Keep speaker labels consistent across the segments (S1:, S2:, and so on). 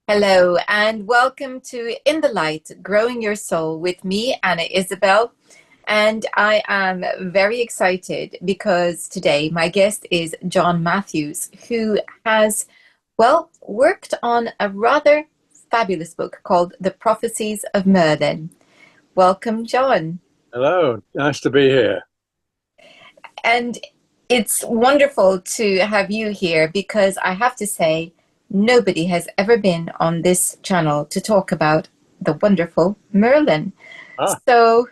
S1: Hello, and welcome to In the Light, Growing Your Soul with me, Anna Isabel. And I am very excited because today my guest is John Matthews, who has, worked on a rather fabulous book called The Prophecies of Merlin. Welcome, John.
S2: Hello, nice to be here.
S1: And it's wonderful to have you here because I have to say, nobody has ever been on this channel to talk about the wonderful Merlin.
S2: Ah,
S1: So,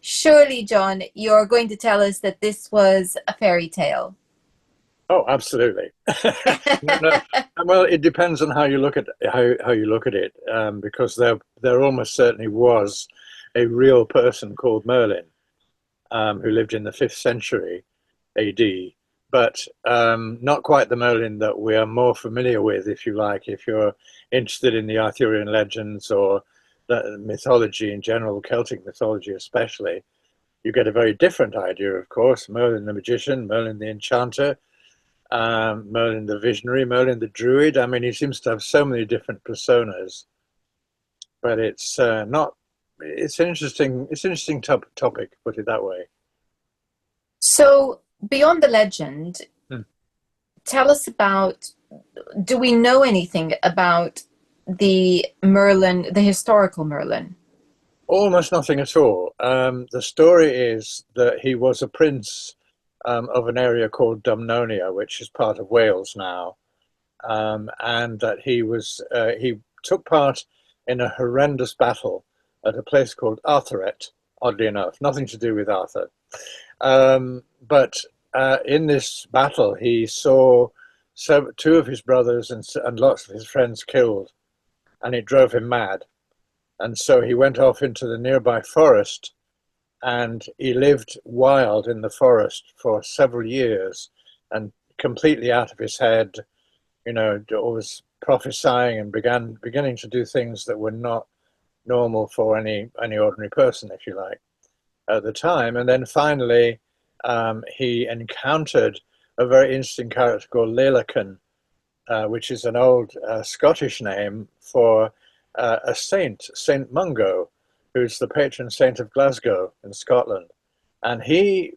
S1: surely, John, you're going to tell us that this was a fairy tale.
S2: oh, absolutely. No, no. Well, it depends on how you look at how you look at it, because there almost certainly was a real person called Merlin, who lived in the 5th century AD, but not quite the Merlin that we are more familiar with, if you like, if you're interested in the Arthurian legends or the mythology in general, Celtic mythology especially. You get a very different idea, of course. Merlin the magician, Merlin the enchanter, Merlin the visionary, Merlin the druid. I mean, he seems to have so many different personas, but it's not. It's an interesting topic, put it that way.
S1: So, beyond the legend,
S2: Hmm.
S1: tell us about, do we know anything about the Merlin, the historical Merlin?
S2: Almost nothing at all. The story is that he was a prince of an area called Dumnonia, which is part of Wales now, and that he took part in a horrendous battle at a place called Arthuret. Oddly enough, nothing to do with Arthur, but in this battle he saw two of his brothers and lots of his friends killed, and it drove him mad. And so he went off into the nearby forest and he lived wild in the forest for several years and completely out of his head, always prophesying and beginning to do things that were not normal for any ordinary person, if you like, at the time. And then finally, he encountered a very interesting character called Lalacan, which is an old Scottish name for a saint, Saint Mungo, who's the patron saint of Glasgow in Scotland. And he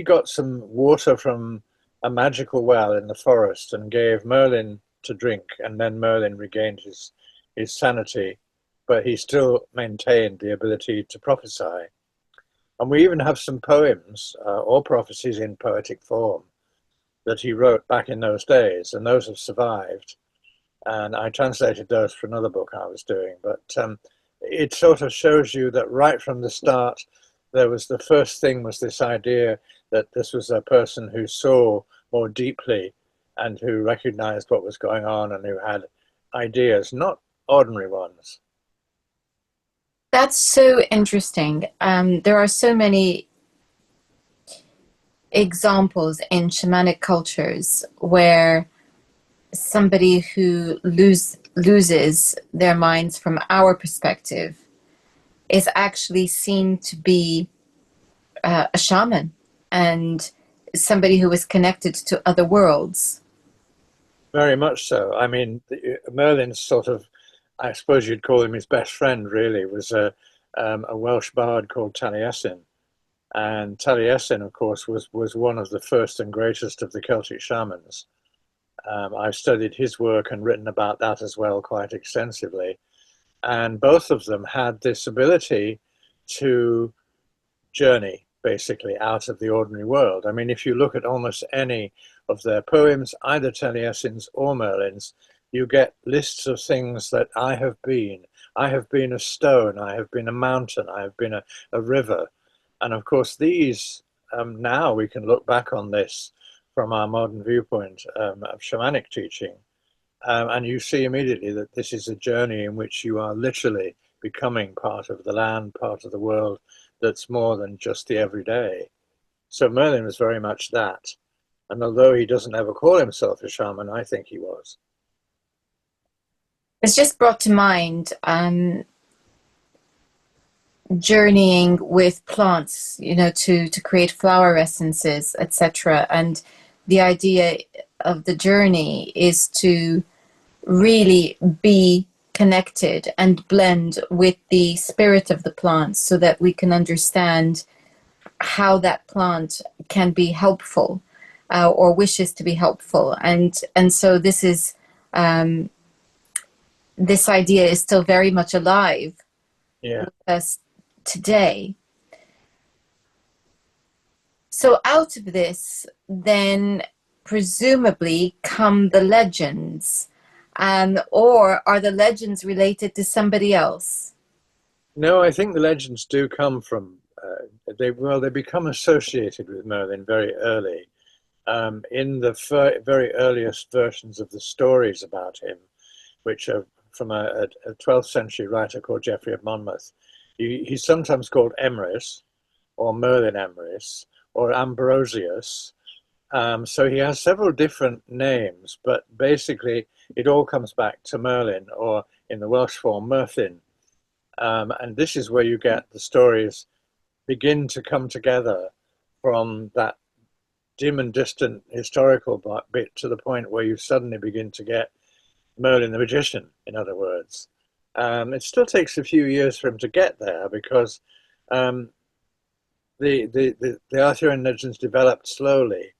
S2: got some water from a magical well in the forest and gave Merlin to drink, and then Merlin regained his sanity, but he still maintained the ability to prophesy. And we even have some poems or prophecies in poetic form that he wrote back in those days, and those have survived. And I translated those for another book I was doing. But it sort of shows you that right from the start, the first thing was this idea that this was a person who saw more deeply and who recognized what was going on and who had ideas, not ordinary ones.
S1: That's so interesting. There are so many examples in shamanic cultures where somebody who loses their minds from our perspective is actually seen to be a shaman and somebody who is connected to other worlds.
S2: Very much so. I mean, Merlin's sort of, I suppose you'd call him his best friend, really, was a Welsh bard called Taliesin. And Taliesin, of course, was one of the first and greatest of the Celtic shamans. I've studied his work and written about that as well quite extensively. And both of them had this ability to journey basically out of the ordinary world. I mean, if you look at almost any of their poems, either Taliesin's or Merlin's, you get lists of things that I have been. I have been a stone, I have been a mountain, I have been a river. And of course, these, now we can look back on this from our modern viewpoint of shamanic teaching. And you see immediately that this is a journey in which you are literally becoming part of the land, part of the world that's more than just the everyday. So Merlin was very much that. And although he doesn't ever call himself a shaman, I think he was.
S1: It's just brought to mind journeying with plants, to create flower essences, etc. And the idea of the journey is to really be connected and blend with the spirit of the plant so that we can understand how that plant can be helpful, or wishes to be helpful. And so this is this idea is still very much alive
S2: Yeah.
S1: with us today. So out of this, then presumably come the legends, or are the legends related to somebody else?
S2: No, I think the legends do come from they become associated with Merlin very early. In the very earliest versions of the stories about him, which are from a 12th century writer called Geoffrey of Monmouth, he's sometimes called Emrys or Merlin Emrys or Ambrosius. So he has several different names, but basically it all comes back to Merlin, or in the Welsh form, Merthyn. And this is where you get the stories begin to come together from that dim and distant historical bit to the point where you suddenly begin to get Merlin the magician, in other words. It still takes a few years for him to get there because um, the Arthurian legends developed slowly.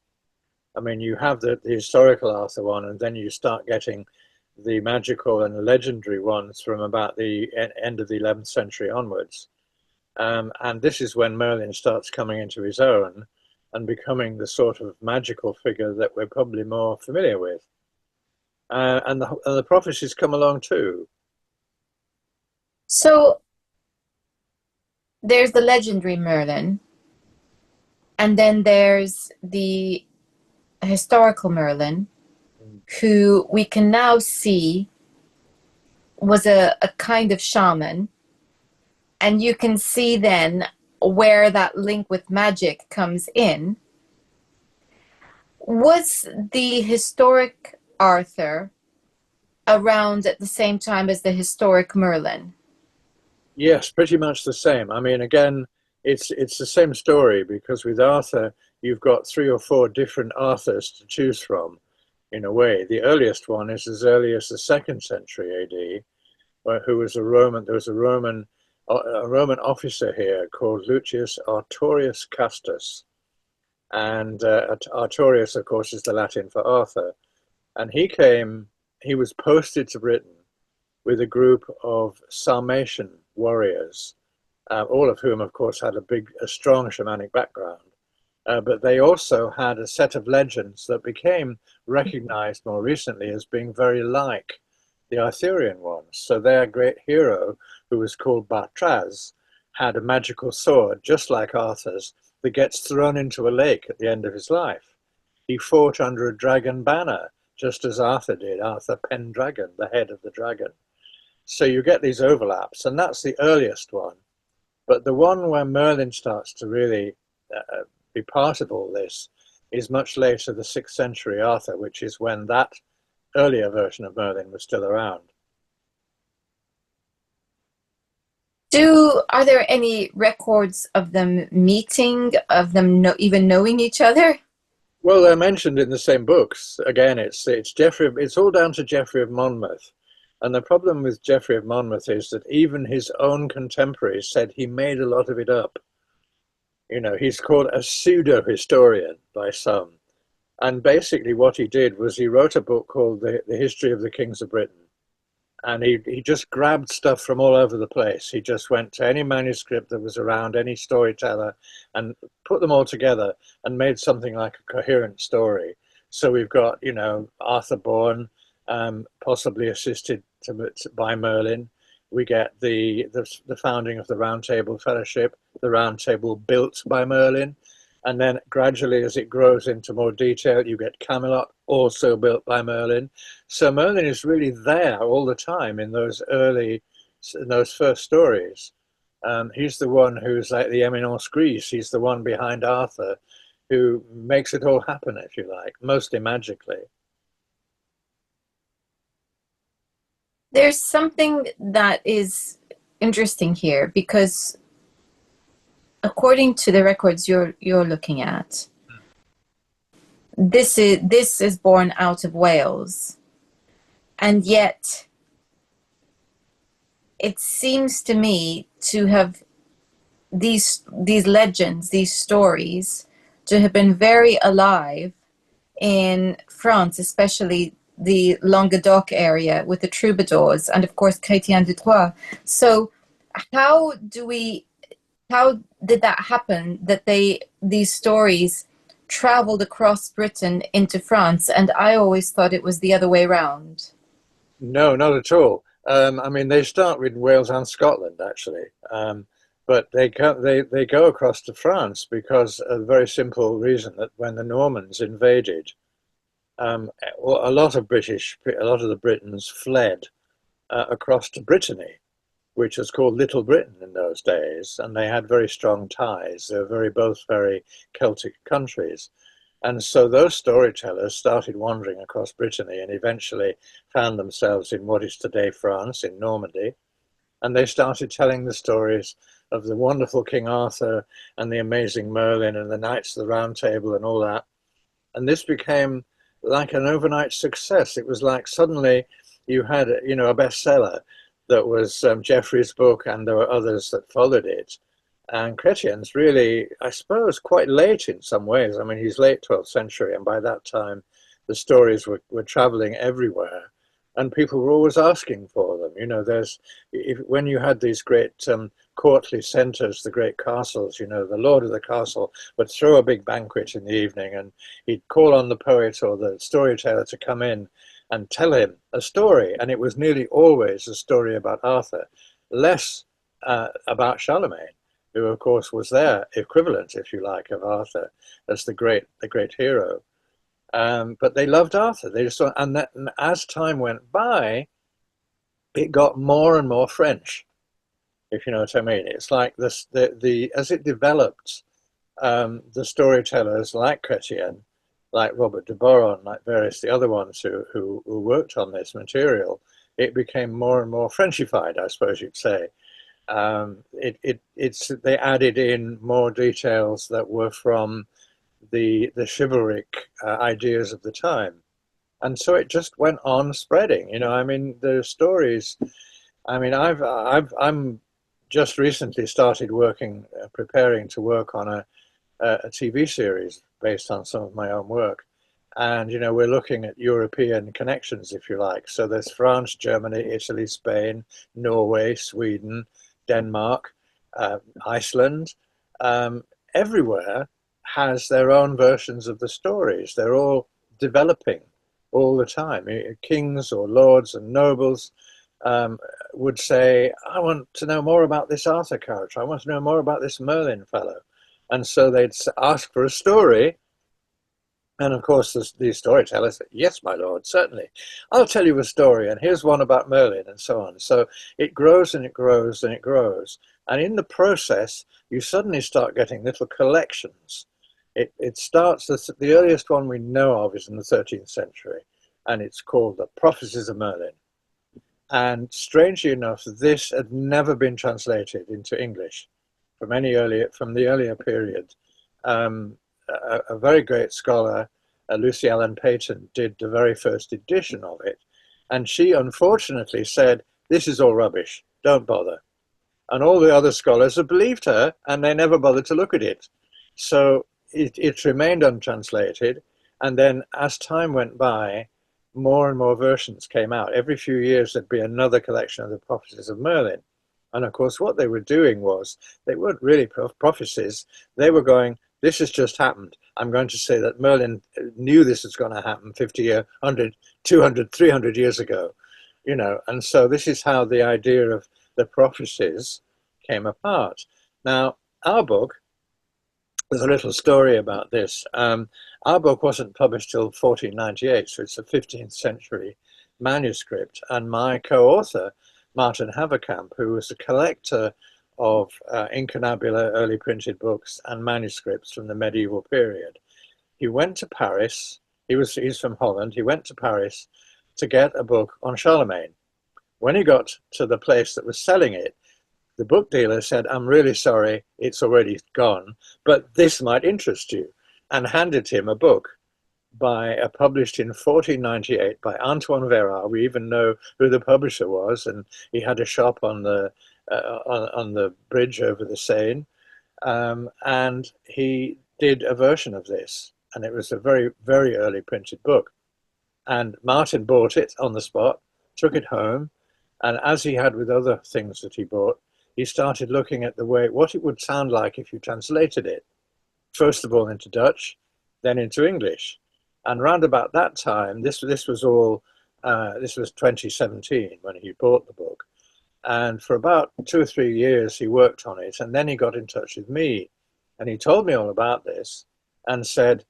S2: I mean, you have the historical Arthur one, and then you start getting the magical and the legendary ones from about the end of the 11th century onwards. And this is when Merlin starts coming into his own and becoming the sort of magical figure that we're probably more familiar with. And the prophecies come along too.
S1: So there's the legendary Merlin, and then there's the historical Merlin, who we can now see was a kind of shaman. And you can see then where that link with magic comes in. Was the historic Arthur around at the same time as the historic Merlin?
S2: Yes, pretty much the same. I mean, again, it's the same story because with Arthur, you've got three or four different Arthurs to choose from, in a way. The earliest one is as early as the second century AD, who was a Roman. There was a Roman officer here called Lucius Artorius Castus, and Artorius, of course, is the Latin for Arthur. And he was posted to Britain with a group of Sarmatian warriors, all of whom, of course, had a strong shamanic background. But they also had a set of legends that became recognized more recently as being very like the Arthurian ones. So their great hero, who was called Bartraz, had a magical sword, just like Arthur's, that gets thrown into a lake at the end of his life. He fought under a dragon banner, just as Arthur did, Arthur Pendragon, the head of the dragon. So you get these overlaps, and that's the earliest one. But the one where Merlin starts to really be part of all this is much later, the 6th century Arthur, which is when that earlier version of Merlin was still around.
S1: Are there any records of them meeting, of them even knowing each other?
S2: Well, they're mentioned in the same books. Again, it's Geoffrey. It's all down to Geoffrey of Monmouth, and the problem with Geoffrey of Monmouth is that even his own contemporaries said he made a lot of it up. He's called a pseudo historian by some, and basically what he did was he wrote a book called the History of the Kings of Britain. And he just grabbed stuff from all over the place. He just went to any manuscript that was around, any storyteller, and put them all together and made something like a coherent story. So we've got, Arthur born, possibly assisted by Merlin. We get the founding of the Round Table Fellowship, the Round Table built by Merlin. And then gradually, as it grows into more detail, you get Camelot, also built by Merlin. So Merlin is really there all the time in those first stories. He's the one who's like the Eminence grise. He's the one behind Arthur who makes it all happen, if you like, mostly magically.
S1: There's something that is interesting here because according to the records you're looking at, this is born out of Wales, And yet it seems to me to have these legends, these stories, to have been very alive in France, especially the Languedoc area with the troubadours, and of course Chrétien de Troyes. So, how do we? How did that happen? That these stories traveled across Britain into France, and I always thought it was the other way around.
S2: No, not at all. I mean, they start with Wales and Scotland actually, but they go across to France because of a very simple reason that when the Normans invaded, well, a lot of the Britons fled across to Brittany, which was called Little Britain in those days, and they had very strong ties. They were both very Celtic countries. And so those storytellers started wandering across Brittany and eventually found themselves in what is today France, in Normandy. And they started telling the stories of the wonderful King Arthur and the amazing Merlin and the Knights of the Round Table and all that. And this became like an overnight success. It was like suddenly you had, a bestseller that was Geoffrey's book, and there were others that followed it. And Chrétien's really, I suppose, quite late in some ways. I mean, he's late 12th century, and by that time, the stories were traveling everywhere, and people were always asking for them. When you had these great courtly centres, the great castles, the lord of the castle would throw a big banquet in the evening, and he'd call on the poet or the storyteller to come in and tell him a story, and it was nearly always a story about Arthur, less about Charlemagne, who of course was their equivalent, if you like, of Arthur as the great hero. But they loved Arthur. They just saw, and as time went by, it got more and more French, if you know what I mean. It's like this, the as it developed, the storytellers like Chrétien, like Robert de Boron, like various the other ones who worked on this material, it became more and more Frenchified, I suppose you'd say. They added in more details that were from the chivalric ideas of the time, and so it just went on spreading. I mean, the stories. I mean, I'm just recently started preparing to work on a TV series based on some of my own work. And, we're looking at European connections, if you like. So there's France, Germany, Italy, Spain, Norway, Sweden, Denmark, Iceland. Um, Everywhere has their own versions of the stories. They're all developing all the time. Kings or lords and nobles would say, I want to know more about this Arthur character. I want to know more about this Merlin fellow. And so they'd ask for a story. And of course, these storytellers said, yes, my lord, certainly. I'll tell you a story. And here's one about Merlin and so on. So it grows and it grows and it grows. And in the process, you suddenly start getting little collections. It starts, the earliest one we know of is in the 13th century. And it's called The Prophecies of Merlin. And strangely enough, this had never been translated into English from the earlier period. A very great scholar, Lucy Allen Payton, did the very first edition of it. And she unfortunately said, this is all rubbish, don't bother. And all the other scholars have believed her, and they never bothered to look at it. So it remained untranslated. And then as time went by, more and more versions came out. Every few years, there'd be another collection of the prophecies of Merlin. And of course, what they were doing was, they weren't really prophecies. They were going, this has just happened. I'm going to say that Merlin knew this was going to happen 50, 100, 200, 300 years ago, and so this is how the idea of the prophecies came apart. Now, our book, there's a little story about this. Our book wasn't published till 1498, so it's a 15th century manuscript. And my co-author, Martin Haverkamp, who was a collector of incunabula, early printed books, and manuscripts from the medieval period, he went to Paris. He's from Holland. He went to Paris to get a book on Charlemagne. When he got to the place that was selling it, the book dealer said, I'm really sorry, it's already gone, but this might interest you, and handed him a book published in 1498 by Antoine Verrat. We even know who the publisher was, and he had a shop on the bridge over the Seine, and he did a version of this, and it was a very, very early printed book. And Martin bought it on the spot, took it home, and as he had with other things that he bought, he started looking at the way what it would sound like if you translated it, first of all into Dutch, then into English. And round about that time, this was all this was 2017 when he bought the book, and for about 2 or 3 years he worked on it, and then he got in touch with me, and he told me all about this, and said,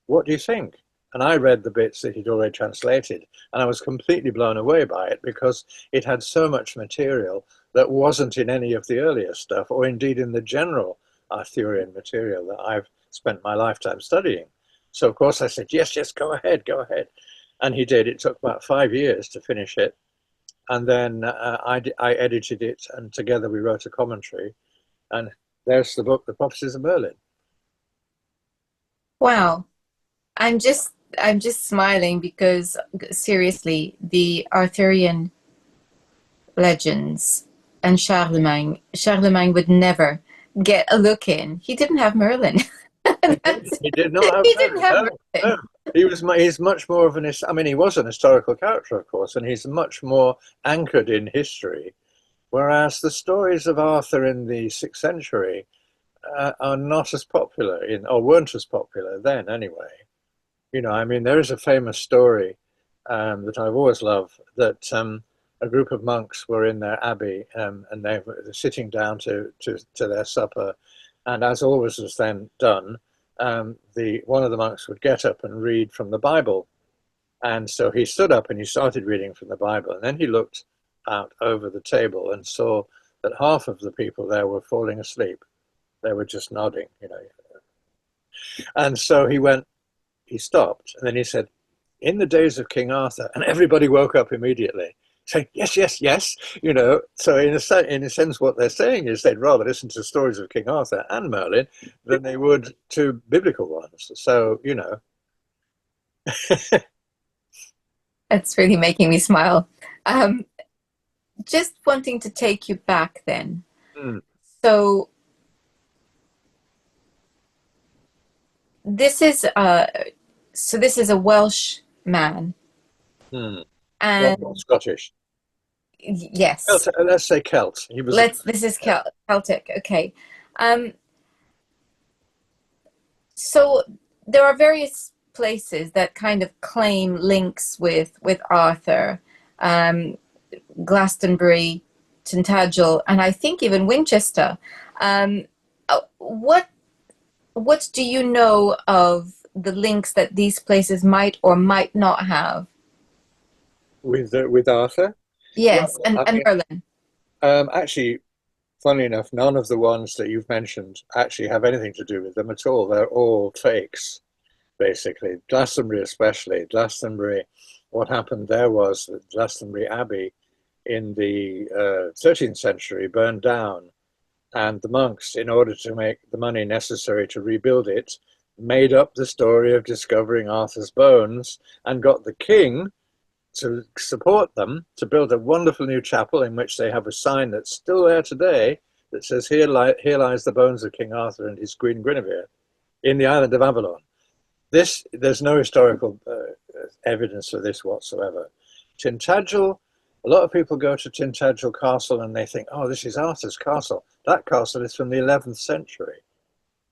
S2: "What do you think?" And I read the bits that he'd already translated, and I was completely blown away by it because it had so much material that wasn't in any of the earlier stuff, or indeed in the general Arthurian material that I've spent my lifetime studying. So of course I said, yes, yes, go ahead, go ahead. And he did. It took about 5 years to finish it. And then I edited it, and together we wrote a commentary. And there's the book, The Prophecies of Merlin.
S1: Wow. I'm just smiling because seriously, the Arthurian legends and Charlemagne would never get a look in. He didn't have Merlin.
S2: He did not have
S1: He didn't
S2: Merlin.
S1: have
S2: No,
S1: Merlin.
S2: no. He's much more of an. I mean, he was an historical character, of course, and he's much more anchored in history. Whereas the stories of Arthur in the 6th century are not as popular or weren't as popular then, anyway. I mean, there is a famous story that I've always loved that a group of monks were in their abbey, and they were sitting down to their supper, and as always was then done, the one of the monks would get up and read from the Bible, and so he stood up and he started reading from the Bible, and then he looked out over the table and saw that half of the people there were falling asleep. They were just nodding. And so he stopped, and then he said, "In the days of King Arthur," and everybody woke up immediately, saying, "Yes, yes, yes." So in a sense, what they're saying is they'd rather listen to stories of King Arthur and Merlin than they would to biblical ones. So.
S1: It's really making me smile. Um, just wanting to take you back then.
S2: Mm,
S1: So this is this is a Welsh man,
S2: mm. Well,
S1: and
S2: Scottish.
S1: yes,
S2: Let's say Celt. He was a
S1: this is Celtic. Okay. Um, so there are various places that kind of claim links with Arthur, um, Glastonbury, Tintagel, and I think even Winchester. Um, what do you know of the links that these places might or might not have?
S2: with Arthur.
S1: Yes,
S2: Well, I
S1: and
S2: mean,
S1: Merlin.
S2: actually, funnily enough, none of the ones that you've mentioned actually have anything to do with them at all. They're all fakes, basically. Glastonbury, especially. Glastonbury, what happened there was that Glastonbury Abbey in the 13th century burned down, and the monks, in order to make the money necessary to rebuild it, made up the story of discovering Arthur's bones and got the king to support them to build a wonderful new chapel in which they have a sign that's still there today that says, here lies the bones of King Arthur and his Queen Guinevere in the island of Avalon. There's no historical evidence for this whatsoever. Tintagel, a lot of people go to Tintagel Castle and they think, oh, this is Arthur's castle. That castle is from the 11th century.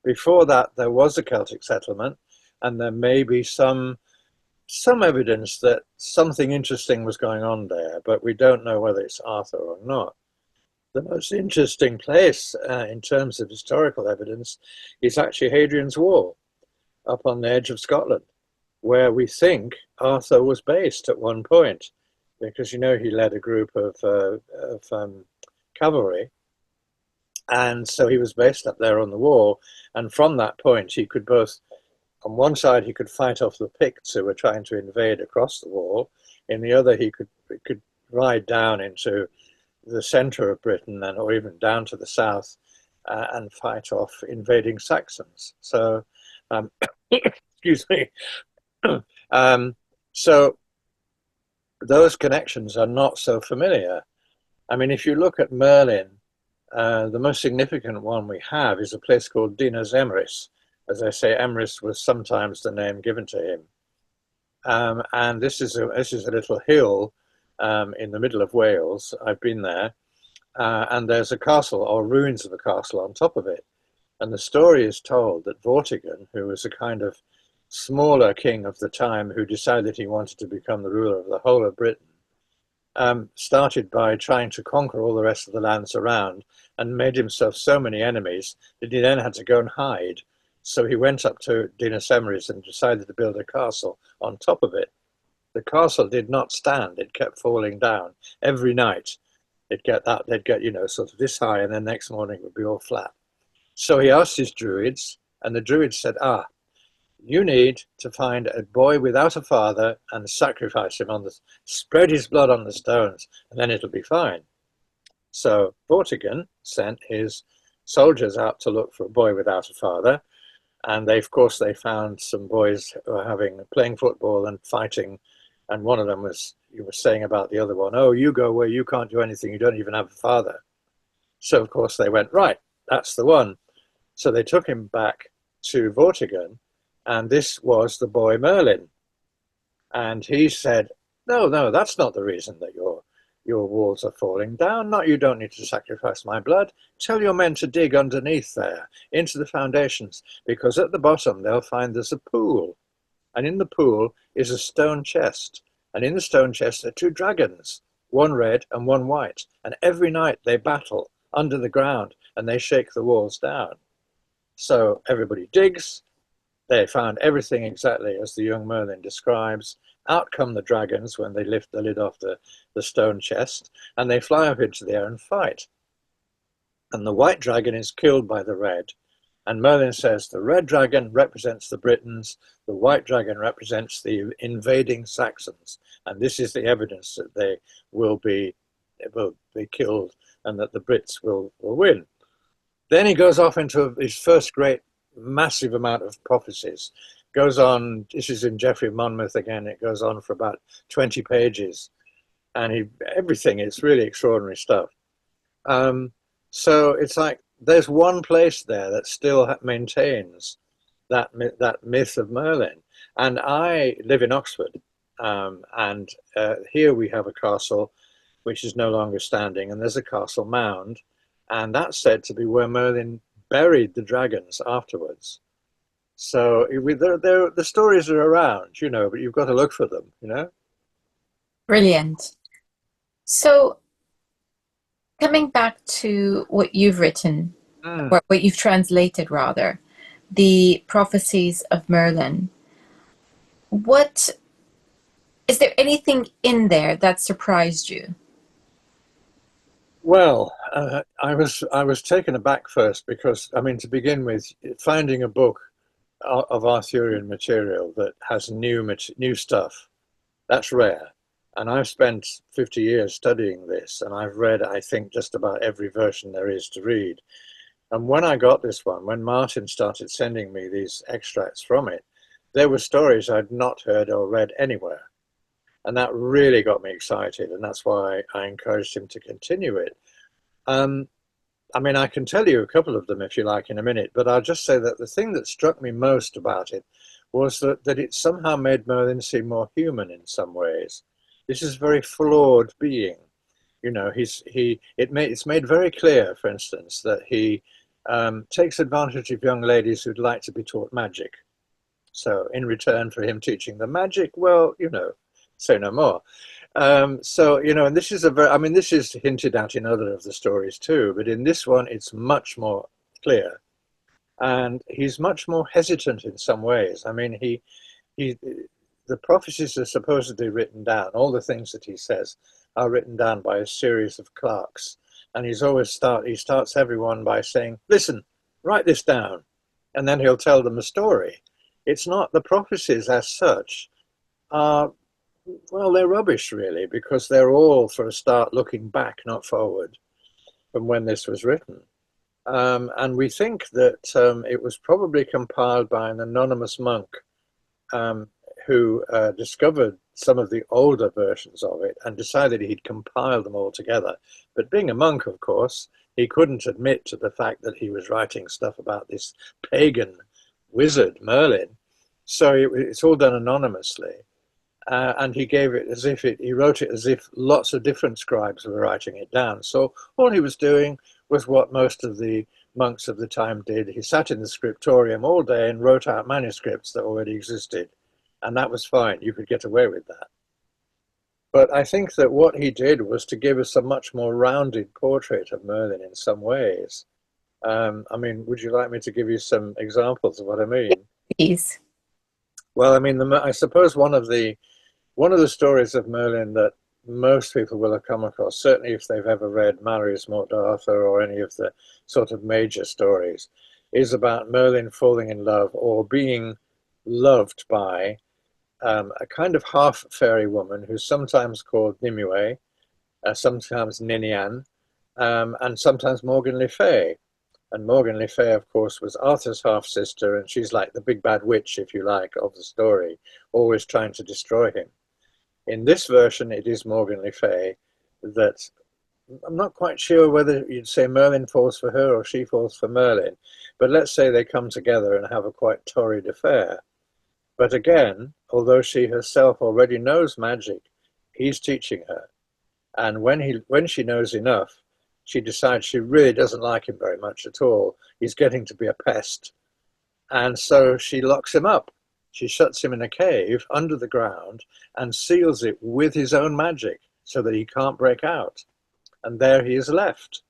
S2: Before that, there was a Celtic settlement, and there may be some evidence that something interesting was going on there, but we don't know whether it's Arthur or not. The most interesting place in terms of historical evidence is actually Hadrian's Wall up on the edge of Scotland, where we think Arthur was based at one point, because he led a group of cavalry, and so he was based up there on the wall. And from that point, he could both, on one side, he could fight off the Picts who were trying to invade across the wall. In the other, he could ride down into the center of Britain or even down to the south and fight off invading Saxons. So, excuse me. um, so those connections are not so familiar. I mean, if you look at Merlin, the most significant one we have is a place called Dinas Emrys. As I say, Emrys was sometimes the name given to him. And this is a little hill in the middle of Wales. I've been there, and there's a castle or ruins of a castle on top of it. And the story is told that Vortigern, who was a kind of smaller king of the time who decided he wanted to become the ruler of the whole of Britain, started by trying to conquer all the rest of the lands around and made himself so many enemies that he then had to go and hide. So he went up to Dinas Emrys and decided to build a castle on top of it. The castle did not stand; it kept falling down every night. They'd get sort of this high, and then next morning it would be all flat. So he asked his druids, and the druids said, you need to find a boy without a father and sacrifice him spread his blood on the stones, and then it'll be fine. So Vortigern sent his soldiers out to look for a boy without a father, and of course they found some boys who were playing football and fighting, and one of them was saying about the other one, oh, you go where you can't do anything, you don't even have a father. So of course they went, right, that's the one. So they took him back to Vortigern, and this was the boy Merlin. And he said, no, no, that's not the reason that your walls are falling down. Not, you don't need to sacrifice my blood. Tell your men to dig underneath there, into the foundations, because at the bottom they'll find there's a pool. And in the pool is a stone chest. And in the stone chest are two dragons, one red and one white. And every night they battle under the ground and they shake the walls down. So everybody digs. They found everything exactly as the young Merlin describes. Out come the dragons when they lift the lid off the stone chest, and they fly up into the air and fight. And the white dragon is killed by the red. And Merlin says the red dragon represents the Britons, the white dragon represents the invading Saxons. And this is the evidence that they will be killed and that the Brits will win. Then he goes off into his first great massive amount of prophecies. Goes on, this is in Geoffrey Monmouth again, it goes on for about 20 pages. And everything, it's really extraordinary stuff. So it's like there's one place there that still maintains that myth of Merlin. And I live in Oxford, and here we have a castle which is no longer standing, and there's a castle mound, and that's said to be where Merlin buried the dragons afterwards. So the stories are around, but you've got to look for them.
S1: Brilliant. So, coming back to what you've written,
S2: Mm.
S1: or what you've translated rather, the prophecies of Merlin, what is there anything in there that surprised you?
S2: Well, I was taken aback first because, I mean, to begin with, finding a book of Arthurian material that has new stuff, that's rare. And I've spent 50 years studying this, and I've read, I think, just about every version there is to read. And when I got this one, when Martin started sending me these extracts from it, there were stories I'd not heard or read anywhere. And that really got me excited, and that's why I encouraged him to continue it. Um, I mean, I can tell you a couple of them if you like in a minute, but I'll just say that the thing that struck me most about it was that it somehow made Merlin seem more human in some ways. This is a very flawed being. It's made very clear, for instance, that he takes advantage of young ladies who'd like to be taught magic. So in return for him teaching them magic, well, say no more. And this is this is hinted at in other of the stories too, but in this one, it's much more clear. And he's much more hesitant in some ways. I mean, he, the prophecies are supposedly written down. All the things that he says are written down by a series of clerks. And he starts everyone by saying, listen, write this down. And then he'll tell them a story. It's not the prophecies as such are, well, they're rubbish really, because they're all for a start looking back, not forward from when this was written. And we think that it was probably compiled by an anonymous monk, um, who discovered some of the older versions of it and decided he'd compile them all together. But being a monk, of course, he couldn't admit to the fact that he was writing stuff about this pagan wizard, Merlin. So it's all done anonymously. And he gave it as if he wrote it as if lots of different scribes were writing it down. So all he was doing was what most of the monks of the time did. He sat in the scriptorium all day and wrote out manuscripts that already existed. And that was fine. You could get away with that. But I think that what he did was to give us a much more rounded portrait of Merlin in some ways. I mean, would you like me to give you some examples of what I mean?
S1: Please.
S2: Well, I mean, I suppose one of the stories of Merlin that most people will have come across, certainly if they've ever read Mallory's Morte d'Arthur or any of the sort of major stories, is about Merlin falling in love or being loved by a kind of half fairy woman who's sometimes called Nimue, sometimes Ninian, and sometimes Morgan Le Fay. And Morgan Le Fay, of course, was Arthur's half sister, and she's like the big bad witch, if you like, of the story, always trying to destroy him. In this version, it is Morgan Le Fay that I'm not quite sure whether you'd say Merlin falls for her or she falls for Merlin, but let's say they come together and have a quite torrid affair. But again, although she herself already knows magic, he's teaching her. And when she knows enough, she decides she really doesn't like him very much at all. He's getting to be a pest. And so she locks him up. She shuts him in a cave under the ground and seals it with his own magic so that he can't break out. And there he is left.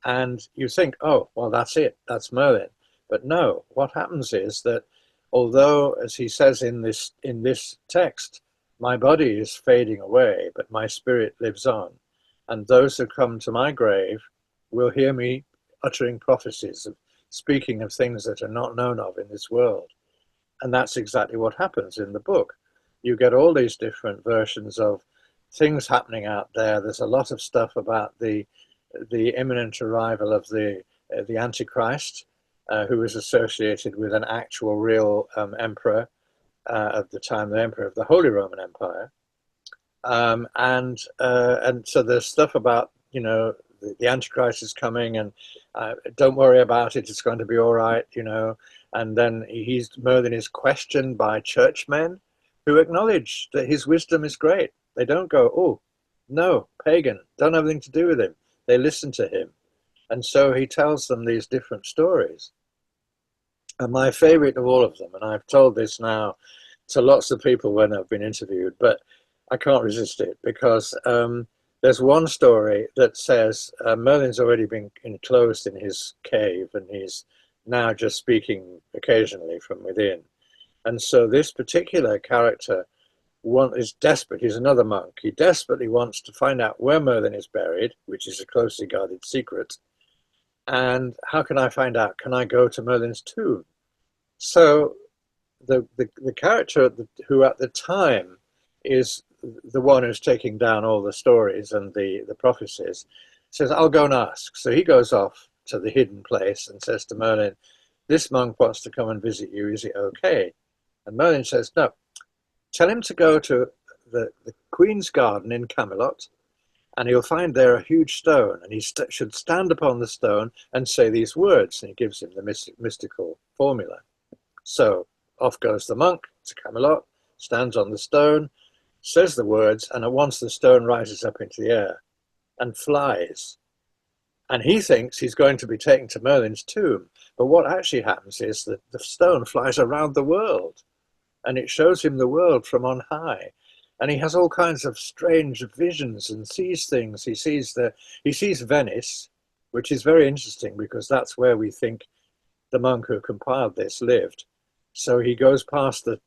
S2: And you think, oh, well, that's it. That's Merlin. But no, what happens is that although, as he says in this text, my body is fading away, but my spirit lives on. And those who come to my grave will hear me uttering prophecies, of speaking of things that are not known of in this world. And that's exactly what happens in the book. You get all these different versions of things happening out there. There's a lot of stuff about the imminent arrival of the Antichrist, who is associated with an actual real emperor of the time, the emperor of the Holy Roman Empire. And so there's stuff about, the Antichrist is coming, and don't worry about it, it's going to be all right, And then Merlin is questioned by churchmen who acknowledge that his wisdom is great. They don't go, oh, no, pagan, don't have anything to do with him. They listen to him. And so he tells them these different stories. And my favorite of all of them, and I've told this now to lots of people when I've been interviewed, but I can't resist it because there's one story that says Merlin's already been enclosed in his cave and he's now just speaking occasionally from within. And so this particular character is desperate. He's another monk. He desperately wants to find out where Merlin is buried, which is a closely guarded secret. And how can I find out? Can I go to Merlin's tomb? So the character who at the time is the one who's taking down all the stories and the prophecies says, I'll go and ask. So he goes off to the hidden place and says to Merlin, this monk wants to come and visit you. Is it okay? And Merlin says, no, tell him to go to the Queen's Garden in Camelot, and he'll find there a huge stone, and he should stand upon the stone and say these words, and he gives him the mystical formula. So off goes the monk to Camelot, stands on the stone, says the words, and at once the stone rises up into the air and flies. And he thinks he's going to be taken to Merlin's tomb. But what actually happens is that the stone flies around the world, and it shows him the world from on high. And he has all kinds of strange visions and sees things. He sees Venice, which is very interesting because that's where we think the monk who compiled this lived. So he goes past one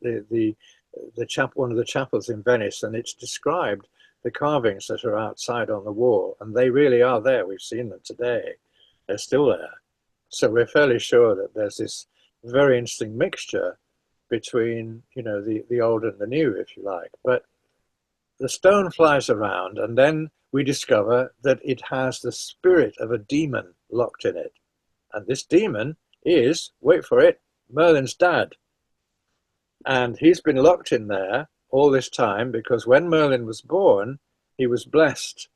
S2: of the chapels in Venice, and it's described the carvings that are outside on the wall, and they really are there. We've seen them today. They're still there. So we're fairly sure that there's this very interesting mixture between, the old and the new, if you like. But the stone flies around, and then we discover that it has the spirit of a demon locked in it. And this demon is, wait for it, Merlin's dad. And he's been locked in there all this time because when Merlin was born, he was blessed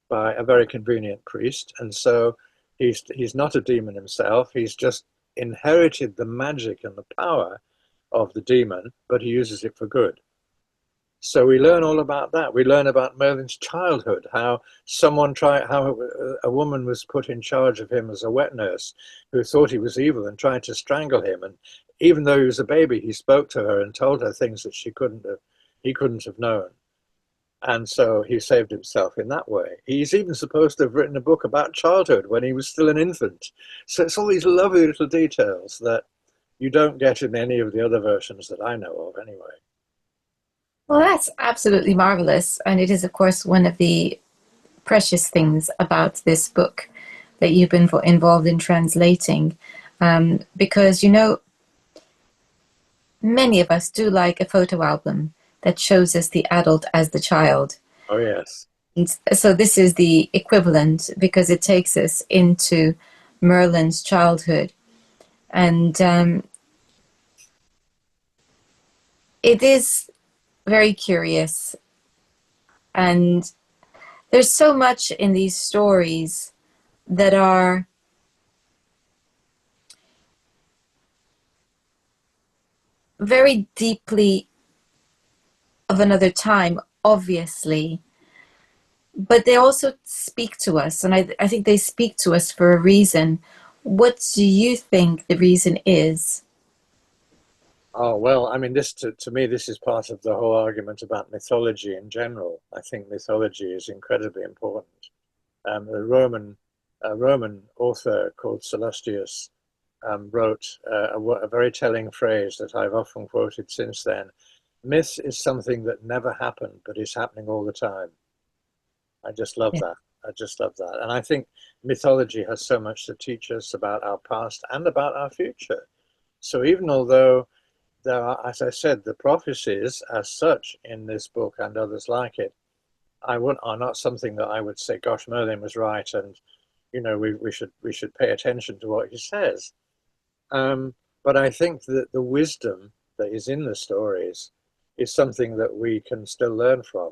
S2: by a very convenient priest. And so he's not a demon himself. He's just inherited the magic and the power of the demon, but he uses it for good. So we learn all about that. We learn about Merlin's childhood, how how a woman was put in charge of him as a wet nurse who thought he was evil and tried to strangle him. And even though he was a baby, he spoke to her and told her things that he couldn't have known. And so he saved himself in that way. He's even supposed to have written a book about childhood when he was still an infant. So it's all these lovely little details that you don't get in any of the other versions that I know of anyway.
S1: Well, that's absolutely marvelous. And it is, of course, one of the precious things about this book that you've been involved in translating. Because, many of us do like a photo album that shows us the adult as the child.
S2: Oh, yes.
S1: And so this is the equivalent because it takes us into Merlin's childhood. And it is very curious. And there's so much in these stories that are very deeply of another time, obviously, but they also speak to us, and I think they speak to us for a reason. What do you think the reason is?
S2: Oh, well, I mean, to me, this is part of the whole argument about mythology in general. I think mythology is incredibly important. A Roman author called Celestius wrote a very telling phrase that I've often quoted since then. Myth is something that never happened, but is happening all the time. I just love
S1: Yeah.
S2: that. I just love that. And I think mythology has so much to teach us about our past and about our future. So even although there are, as I said, the prophecies as such in this book and others like it, are not something that I would say, gosh, Merlin was right, and we should pay attention to what he says. But I think that the wisdom that is in the stories is something that we can still learn from,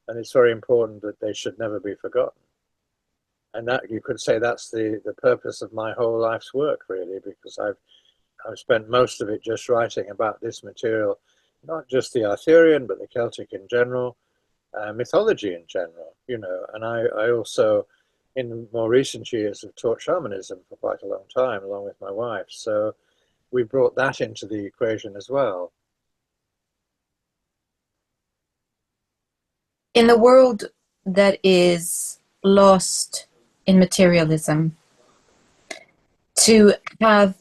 S2: and it's very important that they should never be forgotten. And that you could say that's the purpose of my whole life's work, really, because I've spent most of it just writing about this material, not just the Arthurian, but the Celtic in general, mythology in general, And I also, in more recent years, have taught shamanism for quite a long time, along with my wife. So we brought that into the equation as well.
S1: In the world that is lost in materialism, to have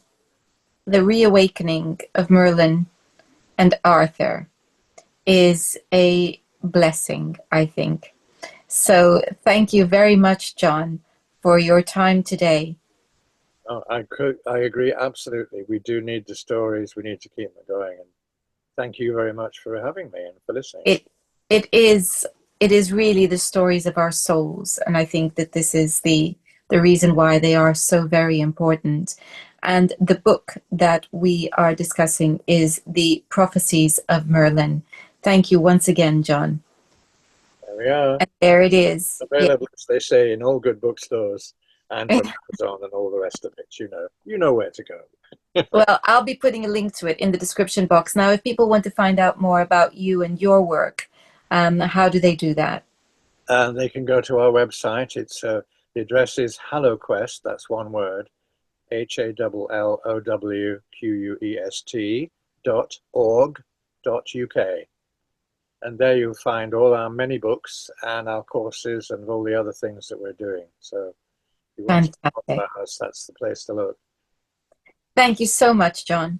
S1: the reawakening of Merlin and Arthur is a blessing, I think. So thank you very much, John, for your time today.
S2: Oh, I agree absolutely. We do need the stories. We need to keep them going. And thank you very much for having me and for listening.
S1: It it is it is really the stories of our souls, and I think that this is the reason why they are so very important. And the book that we are discussing is The Prophecies of Merlin. Thank you once again, John.
S2: There we are.
S1: And there it is. Yeah.
S2: Available, as they say, in all good bookstores and from Amazon and all the rest of it. You know where to go.
S1: Well, I'll be putting a link to it in the description box. Now, if people want to find out more about you and your work, how do they do that?
S2: And they can go to our website. The address is HalloQuest. That's one word. HALLOWQUEST.org.uk. And there you'll find all our many books and our courses and all the other things that we're doing. So if you want to talk
S1: Fantastic.
S2: about us, that's the place to look.
S1: Thank you so much, John.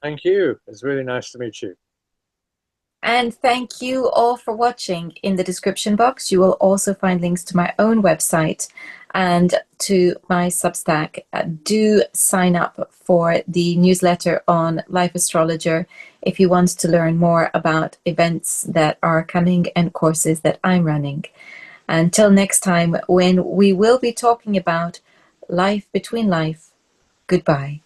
S2: Thank you. It's really nice to meet you.
S1: And thank you all for watching. In the description box, you will also find links to my own website and to my Substack. Do sign up for the newsletter on Life Astrologer if you want to learn more about events that are coming and courses that I'm running. Until next time, when we will be talking about life between life, goodbye.